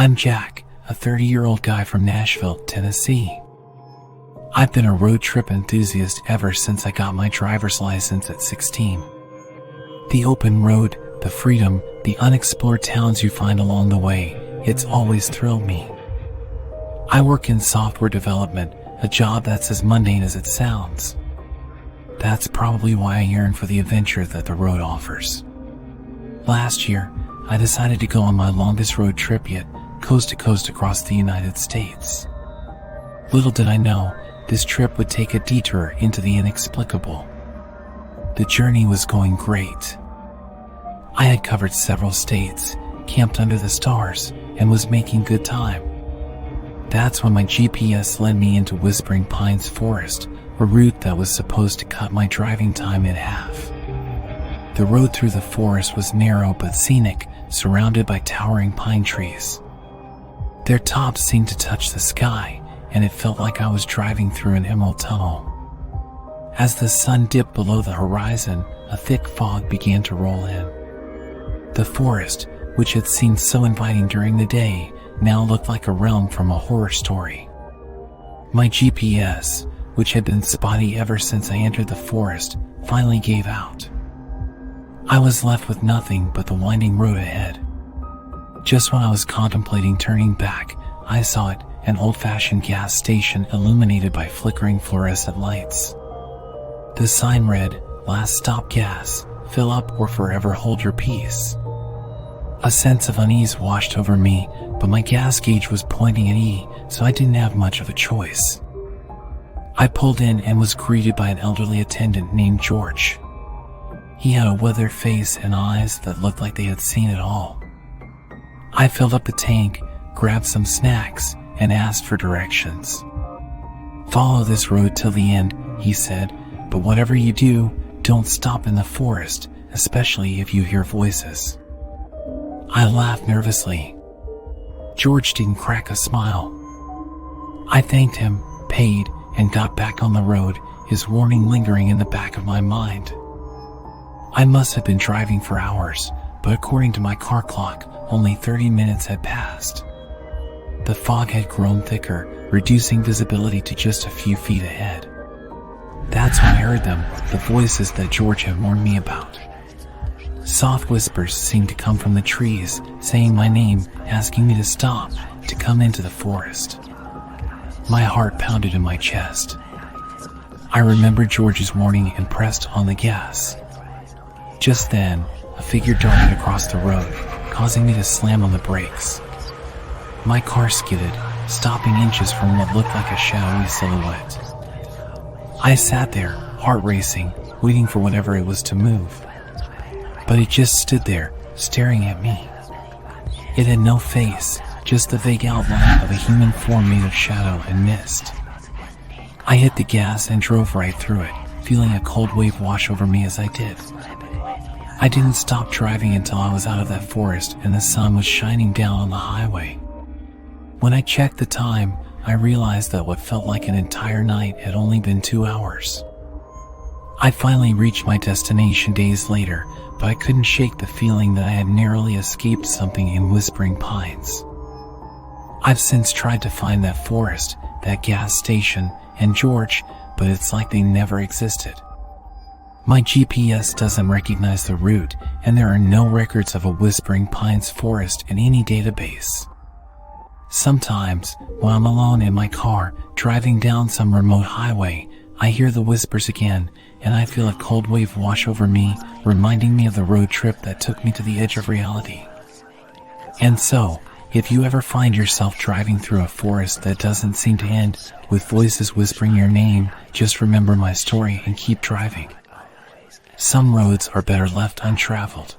I'm Jack, a 30-year-old guy from Nashville, Tennessee. I've been a road trip enthusiast ever since I got my driver's license at 16. The open road, the freedom, the unexplored towns you find along the way, it's always thrilled me. I work in software development, a job that's as mundane as it sounds. That's probably why I yearn for the adventure that the road offers. Last year, I decided to go on my longest road trip yet, coast to coast across the United States. Little did I know, this trip would take a detour into the inexplicable. The journey was going great. I had covered several states, camped under the stars, and was making good time. That's when my GPS led me into Whispering Pines Forest, a route that was supposed to cut my driving time in half. The road through the forest was narrow but scenic, surrounded by towering pine trees. Their tops seemed to touch the sky, and it felt like I was driving through an emerald tunnel. As the sun dipped below the horizon, a thick fog began to roll in. The forest, which had seemed so inviting during the day, now looked like a realm from a horror story. My GPS, which had been spotty ever since I entered the forest, finally gave out. I was left with nothing but the winding road ahead. Just when I was contemplating turning back, I saw it, an old-fashioned gas station illuminated by flickering fluorescent lights. The sign read, "Last stop gas, fill up or forever hold your peace." A sense of unease washed over me, but my gas gauge was pointing at E, so I didn't have much of a choice. I pulled in and was greeted by an elderly attendant named George. He had a weathered face and eyes that looked like they had seen it all. I filled up the tank, grabbed some snacks, and asked for directions. "Follow this road till the end," he said, "but whatever you do, don't stop in the forest, especially if you hear voices." I laughed nervously. George didn't crack a smile. I thanked him, paid, and got back on the road, his warning lingering in the back of my mind. I must have been driving for hours, but according to my car clock, only 30 minutes had passed. The fog had grown thicker, reducing visibility to just a few feet ahead. That's when I heard them, the voices that George had warned me about. Soft whispers seemed to come from the trees, saying my name, asking me to stop, to come into the forest. My heart pounded in my chest. I remembered George's warning and pressed on the gas. Just then, a figure darted across the road, causing me to slam on the brakes. My car skidded, stopping inches from what looked like a shadowy silhouette. I sat there, heart racing, waiting for whatever it was to move. But it just stood there, staring at me. It had no face, just the vague outline of a human form made of shadow and mist. I hit the gas and drove right through it, feeling a cold wave wash over me as I did. I didn't stop driving until I was out of that forest and the sun was shining down on the highway. When I checked the time, I realized that what felt like an entire night had only been 2 hours. I finally reached my destination days later, but I couldn't shake the feeling that I had narrowly escaped something in Whispering Pines. I've since tried to find that forest, that gas station, and George, but it's like they never existed. My GPS doesn't recognize the route, and there are no records of a Whispering Pines forest in any database. Sometimes, when I'm alone in my car, driving down some remote highway, I hear the whispers again, and I feel a cold wave wash over me, reminding me of the road trip that took me to the edge of reality. And so, if you ever find yourself driving through a forest that doesn't seem to end, with voices whispering your name, just remember my story and keep driving. Some roads are better left untraveled.